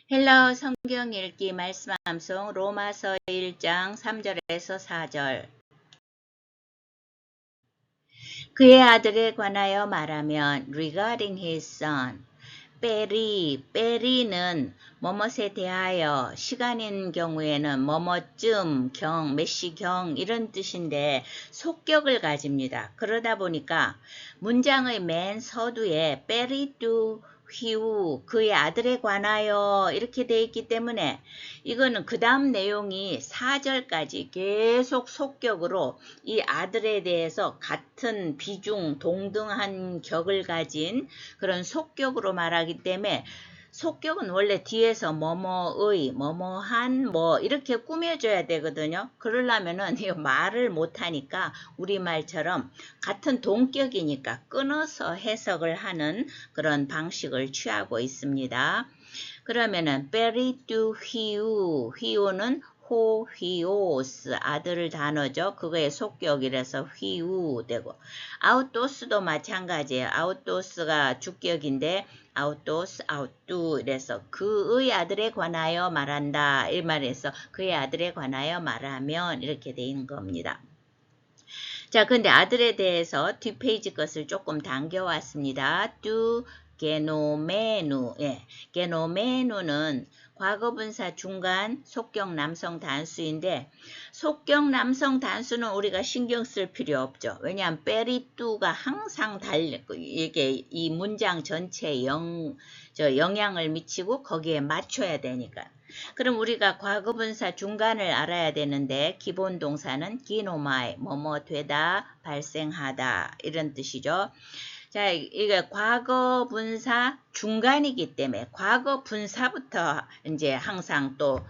헬라어 성경 읽기 말씀 암송 로마서 1장 3절에서 4절. 그의 아들에 관하여 말하면 regarding his son. 빼리는 뭐뭇에 대하여 시간인 경우에는 뭐뭇쯤 경, 몇 시경 이런 뜻인데 속격을 가집니다. 그러다 보니까 문장의 맨 서두에 빼리뚜 휘우 그의 아들에 관하여 이렇게 돼 있기 때문에 이거는 그 다음 내용이 4절까지 계속 속격으로 이 아들에 대해서 같은 비중 동등한 격을 가진 그런 속격으로 말하기 때문에 속격은 원래 뒤에서 뭐뭐의, 뭐뭐한 뭐 이렇게 꾸며줘야 되거든요. 그러려면은 말을 못하니까 우리말처럼 같은 동격이니까 끊어서 해석을 하는 그런 방식을 취하고 있습니다. 그러면은 베리뚜 휘우는 호휘오스 아들 단어죠. 그거의 속격이라서 휘우 되고 아우토스도 마찬가지예요. 아우토스가 주격인데 아우토스 아우뚜 이래서 그의 아들에 관하여 말한다 이 말에서 그의 아들에 관하여 말하면 이렇게 돼 있는 겁니다. 자, 근데 아들에 대해서 뒷페이지 것을 조금 당겨왔습니다. 뚜 게노메누, 게노메누는 과거분사 중간 속격 남성 단수인데 속격 남성 단수는 우리가 신경 쓸 필요 없죠. 왜냐하면 빼리뚜가 항상 이게 이 문장 전체에 영향을 미치고 거기에 맞춰야 되니까. 그럼 우리가 과거분사 중간을 알아야 되는데 기본 동사는 기노마이 뭐뭐 되다 발생하다 이런 뜻이죠. 자, 이게 과거분사 중간이기 때문에 과거분사부터 이제 항상 또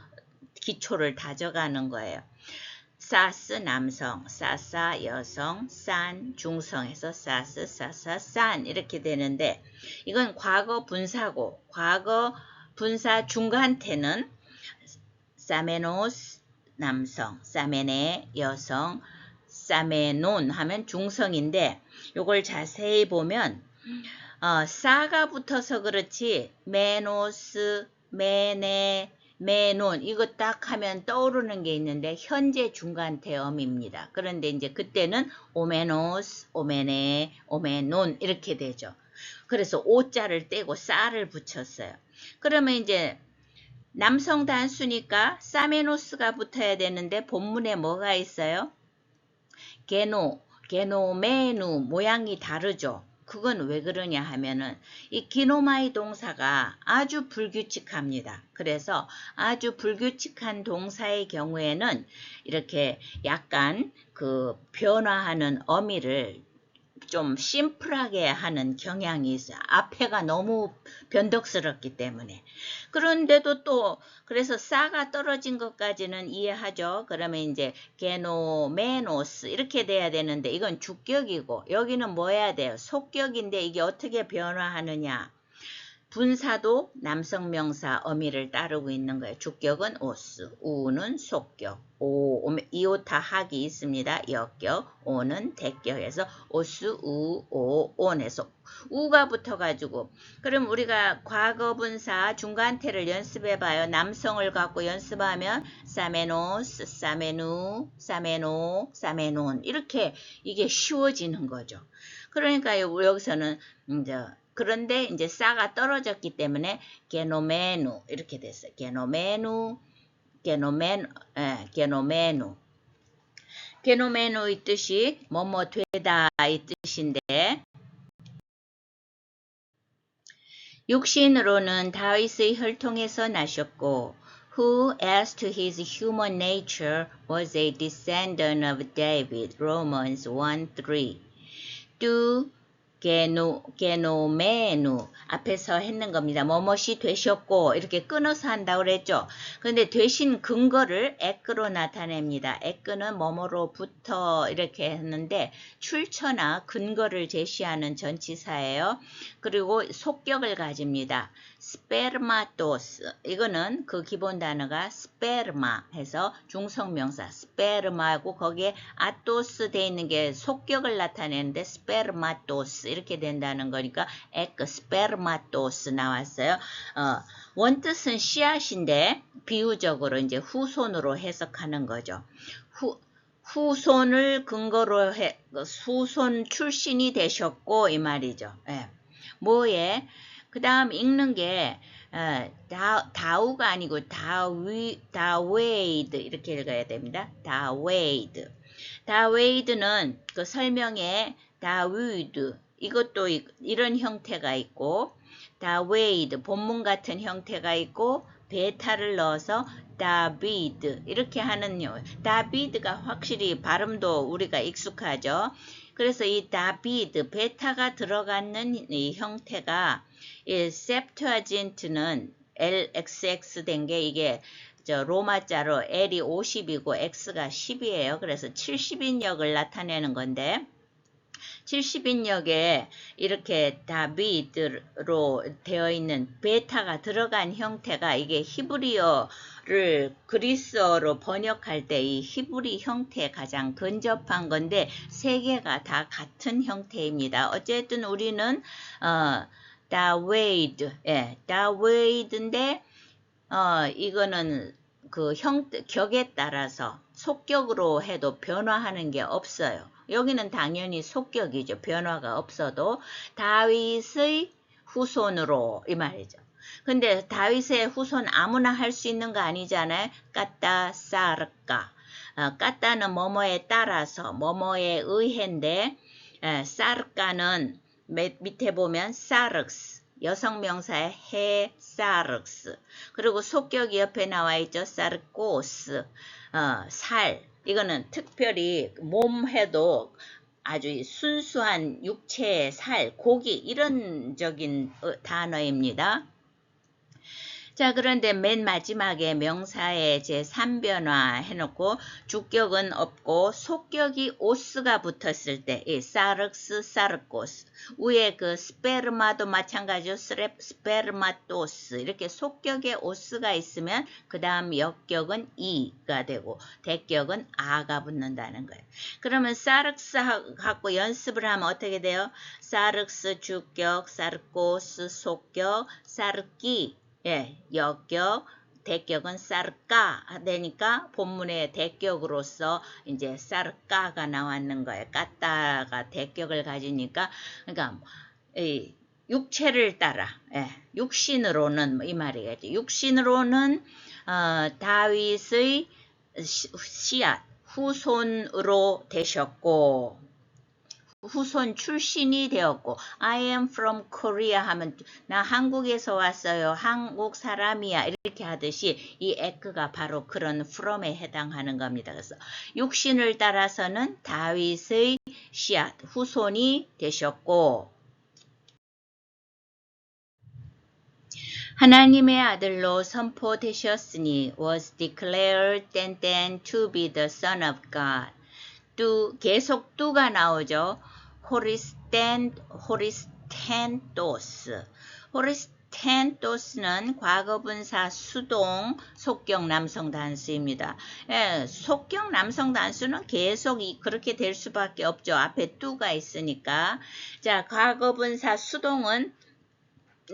기초를 다져가는 거예요. 사스 남성, 사사 여성, 산 중성에서 사스, 사사, 산 이렇게 되는데 이건 과거분사고 과거분사 중간태는 사메노스 남성, 사메네 여성, 사메논 하면 중성인데 요걸 자세히 보면 사가 붙어서 그렇지 메노스, 메네, 메논 이거 딱 하면 떠오르는 게 있는데 현재 중간태음입니다. 그런데 이제 그때는 오메노스, 오메네, 오메논 이렇게 되죠. 그래서 오자를 떼고 싸를 붙였어요. 그러면 이제 남성 단수니까 사메노스가 붙어야 되는데 본문에 뭐가 있어요? 게노메누 모양이 다르죠. 그건 왜 그러냐 하면은 이 기노마이 동사가 아주 불규칙합니다. 그래서 아주 불규칙한 동사의 경우에는 이렇게 약간 그 변화하는 어미를 좀 심플하게 하는 경향이 있어요. 앞에가 너무 변덕스럽기 때문에. 그런데도 또 그래서 싸가 떨어진 것까지는 이해하죠. 그러면 이제 게노메노스 이렇게 돼야 되는데 이건 주격이고 여기는 뭐 해야 돼요? 속격인데 이게 어떻게 변화하느냐. 분사도 남성 명사 어미를 따르고 있는 거예요. 주격은 오스, 우는 속격, 이오타 학이 있습니다. 역격, 오는 대격에서 오스, 우, 오, 온에서 우가 붙어가지고 그럼 우리가 과거분사 중간태를 연습해봐요. 남성을 갖고 연습하면 사메노스, 사메누, 사메노, 사메논 이렇게 이게 쉬워지는 거죠. 그러니까 여기서는 이제 그런데 이제 싸가 떨어졌기 때문에 게노메누 이렇게 됐어요. 게노메누 게노메누의 뜻이 뭐뭐 되다 이 뜻인데 육신으로는 다윗의 혈통에서 나셨고 who as to his human nature was a descendant of David Romans 1:3 또 게노메누 앞에서 했는 겁니다. 뭐뭇이 되셨고 이렇게 끊어서 한다고 그랬죠. 그런데 되신 근거를 에크로 나타냅니다. 에크는 뭐뭐로부터 이렇게 했는데 출처나 근거를 제시하는 전치사예요. 그리고 속격을 가집니다. 스페르마토스 이거는 그 기본 단어가 스페르마 해서 중성명사 스페르마고 거기에 아토스 돼 있는 게 속격을 나타내는데 스페르마토스 이렇게 된다는 거니까 에크 스페르마토스 나왔어요. 원뜻은 씨앗인데 비유적으로 이제 후손으로 해석하는 거죠. 후손을 근거로 후손 출신이 되셨고 이 말이죠. 예. 뭐에 그 다음 읽는 게 다우가 아니고 다웨이드 이렇게 읽어야 됩니다. 다웨이드. 다웨이드는 그 설명에 다위드 이것도 이런 형태가 있고 다웨이드 본문 같은 형태가 있고 베타를 넣어서 다비드 이렇게 하는 다비드가 확실히 발음도 우리가 익숙하죠. 그래서 이 다비드 베타가 들어가는 이 형태가 이 셉투아진트는 LXX 된 게 이게 로마자로 L이 50이고 X가 10이에요. 그래서 70인역을 나타내는 건데 70인역에 이렇게 다비드로 되어 있는 베타가 들어간 형태가 이게 히브리어를 그리스어로 번역할 때 이 히브리 형태에 가장 근접한 건데 세 개가 다 같은 형태입니다. 어쨌든 우리는 다웨이드, 다웨이드인데 이거는 그 격에 따라서 속격으로 해도 변화하는 게 없어요. 여기는 당연히 속격이죠. 변화가 없어도 다윗의 후손으로 이 말이죠. 근데 다윗의 후손 아무나 할 수 있는 거 아니잖아요. 까따 사르까. 까따는 뭐뭐에 따라서 뭐뭐에 의해인데 사르까는 밑에 보면 사르스. 여성명사의 해 사르스. 그리고 속격이 옆에 나와 있죠. 사르코스. 살. 이거는 특별히 몸 해도 아주 순수한 육체의 살, 고기 이런적인 단어입니다. 자, 그런데 맨 마지막에 명사의 제3변화 해놓고 주격은 없고 속격이 오스가 붙었을 때 이 사르스, 사르코스 위에 그 스페르마도 마찬가지로 스페르마토스 이렇게 속격에 오스가 있으면 그 다음 역격은 이가 되고 대격은 아가 붙는다는 거예요. 그러면 사르스 갖고 연습을 하면 어떻게 돼요? 사르스 주격, 사르코스 속격, 사르키 역격, 대격은 사르까 되니까 본문의 대격으로서 이제 사르까가 나왔는 거예요. 까따가 대격을 가지니까 그러니까 육체를 따라 육신으로는 이 말이겠죠. 육신으로는 다윗의 씨앗 후손으로 되셨고 후손 출신이 되었고 I am from Korea 하면 나 한국에서 왔어요. 한국 사람이야. 이렇게 하듯이 이 에크가 바로 그런 from에 해당하는 겁니다. 그래서 육신을 따라서는 다윗의 씨앗 후손이 되셨고 하나님의 아들로 선포되셨으니 was declared then to be the son of God. 또 계속 뚜가 나오죠. 호리스텐토스는 과거분사 수동 속격 남성 단수입니다. 속격 남성 단수는 계속 그렇게 될 수밖에 없죠. 앞에 뚜가 있으니까. 자, 과거분사 수동은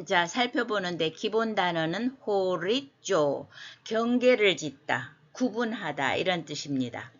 자, 살펴보는데 기본 단어는 호리쪼, 경계를 짓다, 구분하다 이런 뜻입니다.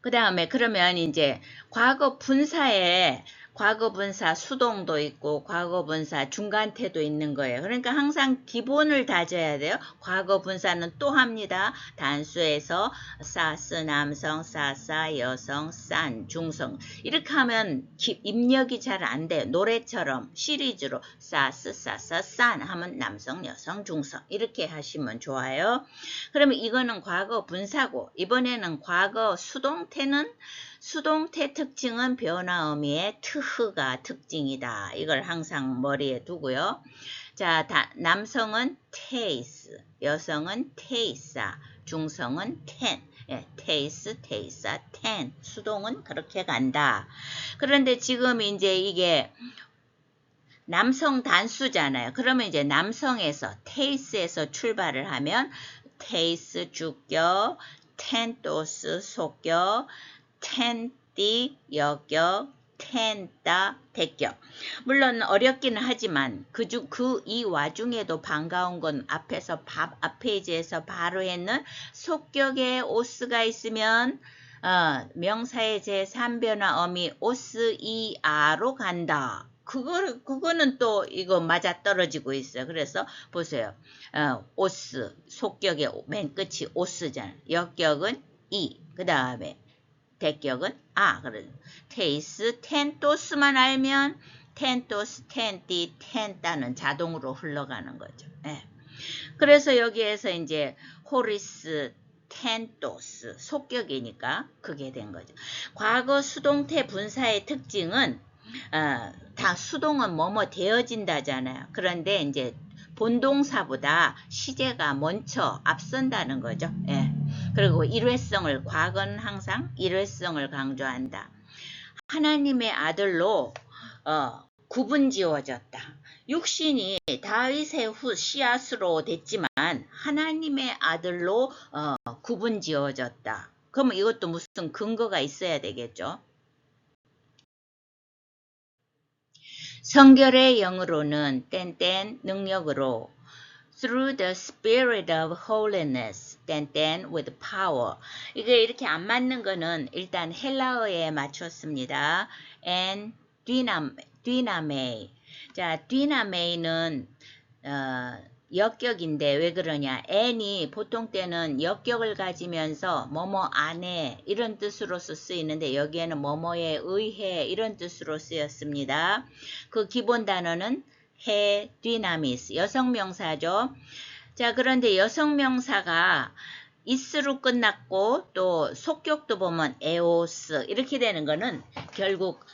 그 다음에 그러면 이제 과거 분사에 과거분사 수동도 있고 과거분사 중간태도 있는 거예요. 그러니까 항상 기본을 다져야 돼요. 과거분사는 또 합니다. 단수에서 사스 남성, 사사 여성, 산 중성 이렇게 하면 입력이 잘 안 돼요. 노래처럼 시리즈로 사스, 사사, 산 하면 남성, 여성, 중성 이렇게 하시면 좋아요. 그러면 이거는 과거분사고 이번에는 과거 수동태는 수동태 특징은 변화어미의 트흐가 특징이다. 이걸 항상 머리에 두고요. 자, 남성은 테이스, 여성은 테이사, 중성은 텐. 테이스, 테이사, 텐. 수동은 그렇게 간다. 그런데 지금 이제 이게 남성 단수잖아요. 그러면 이제 남성에서 테이스에서 출발을 하면 테이스 주격, 텐토스 속격, 텐띠 역격, 텐다, 대격. 물론 어렵기는 하지만 이 와중에도 반가운 건 앞에서 앞페이지에서 바로 했는 속격에 오스가 있으면 명사의 제3변화 어미 오스 이아로 간다. 그거는 또 이거 맞아 떨어지고 있어요. 그래서 보세요. 오스, 속격의 맨 끝이 오스잖아요. 역격은 이, 그 다음에 대격은 그래. 테이스, 텐토스만 알면 텐토스, 텐티, 텐따는 자동으로 흘러가는 거죠. 예. 그래서 여기에서 이제 호리스, 텐토스, 속격이니까 그게 된 거죠. 과거 수동태 분사의 특징은 다 수동은 뭐뭐 되어진다잖아요. 그런데 이제 본동사보다 시제가 먼저 앞선다는 거죠. 예. 그리고 일회성을, 과거는 항상 일회성을 강조한다. 하나님의 아들로 구분 지어졌다. 육신이 다윗의 후 씨앗으로 됐지만 하나님의 아들로 구분 지어졌다. 그러면 이것도 무슨 근거가 있어야 되겠죠. 성결의 영으로는 땐 능력으로 through the spirit of holiness 땐 with power. 이게 이렇게 안 맞는 거는 일단 헬라어에 맞췄습니다. and dyname이. 자, dyname이는 역격인데 왜 그러냐? n이 보통 때는 역격을 가지면서 뭐뭐 안에 이런 뜻으로서 쓰이는데 여기에는 뭐뭐에 의해 이런 뜻으로 쓰였습니다. 그 기본 단어는 해, dynamis, 여성명사죠. 자, 그런데 여성명사가 is로 끝났고 또 속격도 보면 에오스 이렇게 되는 거는 결국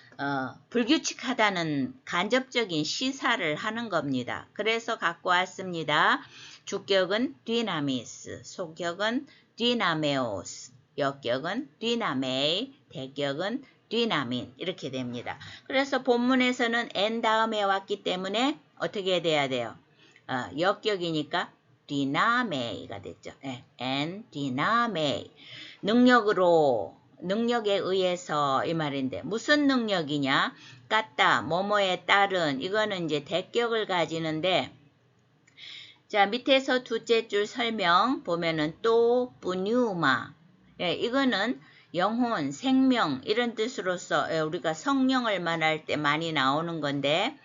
불규칙하다는 간접적인 시사를 하는 겁니다. 그래서 갖고 왔습니다. 주격은 dynamis, 속격은 dynameos, 역격은 dynamei, 대격은 dynamin 이렇게 됩니다. 그래서 본문에서는 n 다음에 왔기 때문에 어떻게 돼야 돼요? 역격이니까 dyname이가 됐죠. n dynamei. 능력에 의해서 이 말인데 무슨 능력이냐? 같다, 뭐뭐에 따른 이거는 이제 대격을 가지는데 자 밑에서 둘째 줄 설명 보면은 또 뿌뉴마 이거는 영혼, 생명 이런 뜻으로서 우리가 성령을 말할 때 많이 나오는 건데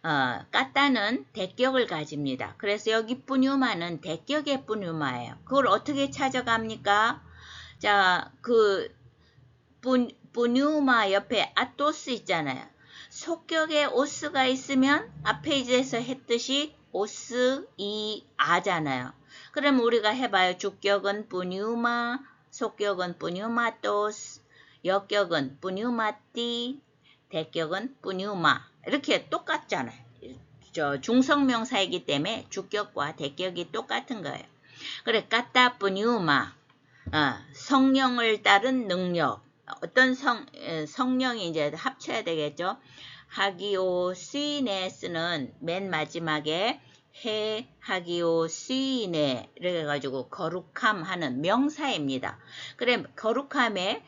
까따는 대격을 가집니다. 그래서 여기 뿌뉴마는 대격의 뿌뉴마예요. 그걸 어떻게 찾아갑니까? 자, 뿌뉴마 옆에 아토스 있잖아요. 속격에 오스가 있으면 앞페이지에서 했듯이 오스, 이, 아잖아요. 그럼 우리가 해봐요. 주격은 뿌뉴마, 속격은 뿌뉴마토스, 역격은 뿌뉴마띠, 대격은 뿌뉴마. 이렇게 똑같잖아요. 중성명사이기 때문에 주격과 대격이 똑같은 거예요. 그래, 까따 뿌뉴마, 성령을 따른 능력. 어떤 성령이 이제 합쳐야 되겠죠. 하기오시네스는 맨 마지막에 하기오시네 이렇게 해가지고 거룩함 하는 명사입니다. 그래 거룩함의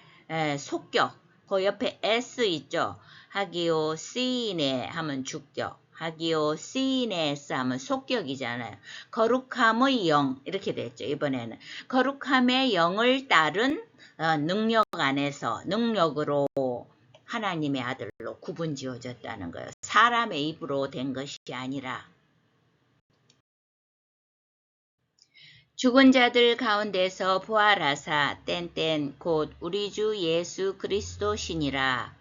속격 그 옆에 s 있죠. 하기오시네 하면 주격, 하기오시네스 하면 속격이잖아요. 거룩함의 영 이렇게 됐죠. 이번에는 거룩함의 영을 따른 능력 안에서 능력으로 하나님의 아들로 구분 지어졌다는 거예요. 사람의 입으로 된 것이 아니라. 죽은 자들 가운데서 부활하사 곧 우리 주 예수 그리스도시니라.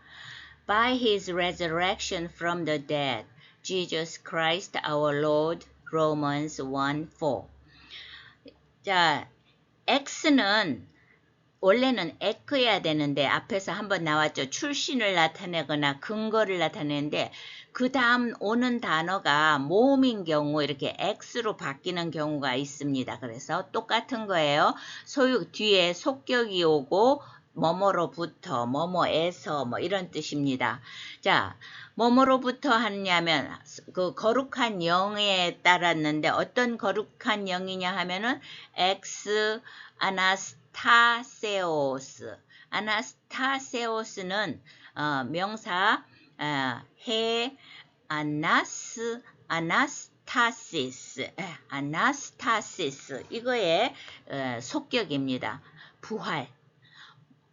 By his resurrection from the dead, Jesus Christ our Lord. Romans 1:4. 자, X는 원래는 에크해야 되는데 앞에서 한번 나왔죠. 출신을 나타내거나 근거를 나타내는데 그 다음 오는 단어가 모음인 경우 이렇게 X로 바뀌는 경우가 있습니다. 그래서 똑같은 거예요. 뒤에 속격이 오고 뭐뭐로부터, 뭐뭐에서 뭐 이런 뜻입니다. 자, 뭐뭐로부터 하냐면 그 거룩한 영에 따랐는데 어떤 거룩한 영이냐 하면은 아나스타세오스. 아나스타세오스는 명사 해 아나스타시스 이거의 속격입니다. 부활.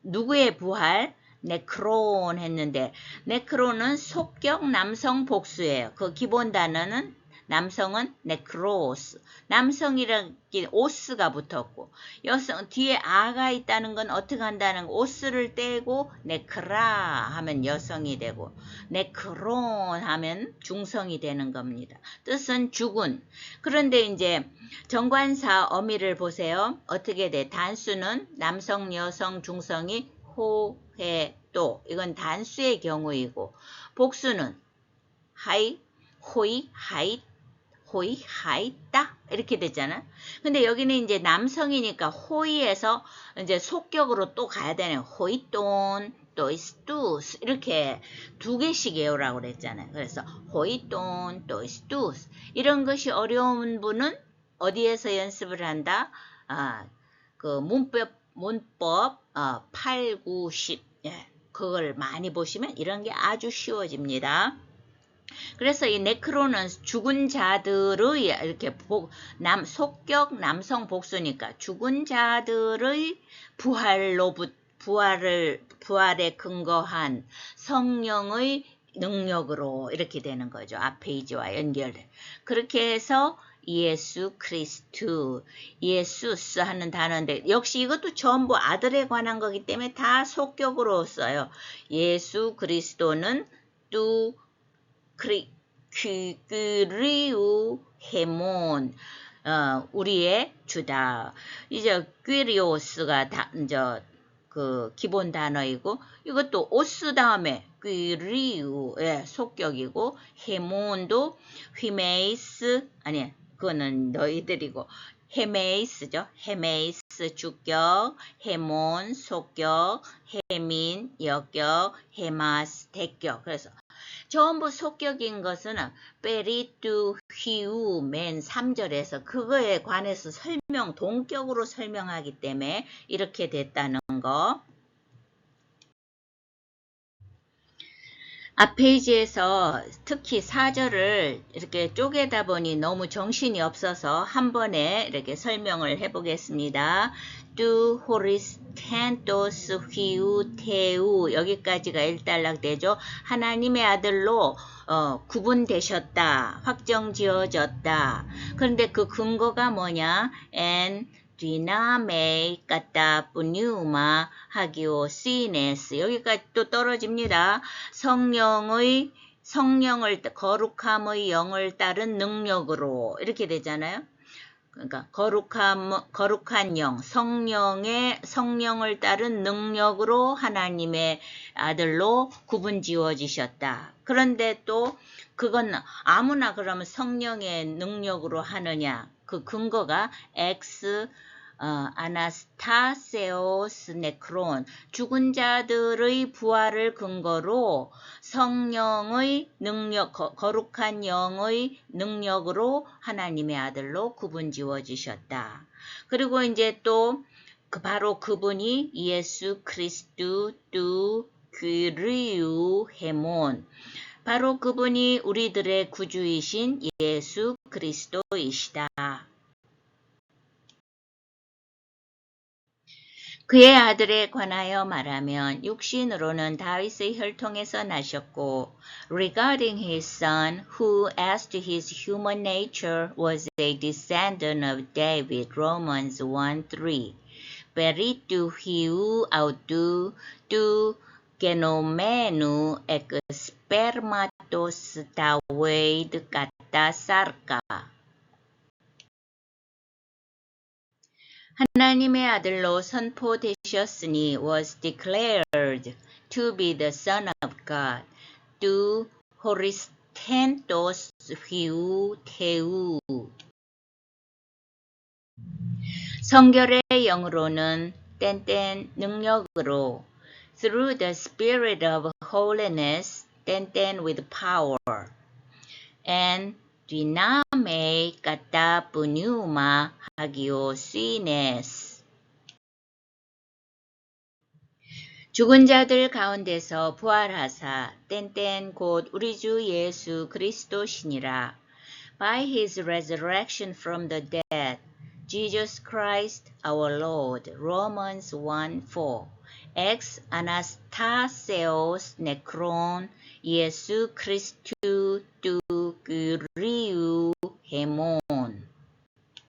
누구의 부활? 네크론 했는데 네크론은 속격 남성 복수예요. 그 기본 단어는 남성은 네크로스. 남성이라는 오스가 붙었고 여성 뒤에 아가 있다는 건 어떻게 한다는 거 오스를 떼고 네크라 하면 여성이 되고 네크론 하면 중성이 되는 겁니다. 뜻은 죽은. 그런데 이제 정관사 어미를 보세요. 어떻게 돼? 단수는 남성, 여성, 중성이 호, 해, 또 이건 단수의 경우이고 복수는 하이, 호이, 하이, 호이, 하이따 이렇게 되잖아. 근데 여기는 이제 남성이니까 호이에서 이제 속격으로 또 가야 되네요. 호이돈, 또이스투스 이렇게 두 개씩 외우라고 그랬잖아요. 그래서 호이돈, 또이스투스 이런 것이 어려운 분은 어디에서 연습을 한다? 그 문법 8, 9, 10 그걸 많이 보시면 이런 게 아주 쉬워집니다. 그래서 이 네크로는 죽은 자들의 이렇게 속격 남성 복수니까 죽은 자들의 부활에 근거한 성령의 능력으로 이렇게 되는 거죠. 앞페이지와 연결돼. 그렇게 해서 예수 그리스도, 예수스 하는 단어인데 역시 이것도 전부 아들에 관한 거기 때문에 다 속격으로 써요. 예수 그리스도는 뚜 퀴리우 헤몬 우리의 주다. 이제 퀴리오스가 그 기본 단어이고 이것도 오스 다음에 퀴리우 속격이고 헤몬도 휘메이스 아니 그거는 너희들이고 헤메이스죠. 헤메이스 주격, 헤몬 속격, 헤민 역격, 헤마스 대격. 그래서 전부 속격인 것은 페리투 휘우 맨 3절에서 그거에 관해서 동격으로 설명하기 때문에 이렇게 됐다는 거. 앞 페이지에서 특히 4절을 이렇게 쪼개다 보니 너무 정신이 없어서 한 번에 이렇게 설명을 해보겠습니다. 뚜 호리스 캔토스 휘우 테우 여기까지가 일단락되죠. 하나님의 아들로 구분되셨다. 확정지어졌다. 그런데 그 근거가 뭐냐? 디나메 까따 뿌뉴마 하기오 시네스 여기까지 또 떨어집니다. 성령을 거룩함의 영을 따른 능력으로 이렇게 되잖아요. 그러니까 거룩한 영, 성령을 따른 능력으로 하나님의 아들로 구분 지어지셨다. 그런데 또 그건 아무나 그러면 성령의 능력으로 하느냐? 그 근거가 아나스타세오스 네크론 죽은 자들의 부활을 근거로 성령의 능력 거룩한 영의 능력으로 하나님의 아들로 구분 지어지셨다. 그리고 이제 또 바로 그분이 예수 그리스도 뚜 귀리우 헤몬 바로 그분이 우리들의 구주이신 예수 그리스도이시다. 그의 아들에 관하여 말하면 육신으로는 다윗의 혈통에서 나셨고 regarding his son who as to his human nature was a descendant of David Romans 1:3 Peritu hiu autu tu genomenu ek spermatos David kata sarka 하나님의 아들로 선포되셨으니 was declared to be the Son of God. 두 호리스텐토스 휘우 테우 성결의 영으로는 땐땐 능력으로 through the spirit of holiness 땐땐 with power and 뒤나메 까따 뿌뉴마 하기오 시네스 죽은 자들 가운데서 부활하사 땐땐 곧 우리 주 예수 그리스도시니라. By his resurrection from the dead, Jesus Christ our Lord. Romans 1:4. Ex Anastaseos Necron Jesu Christus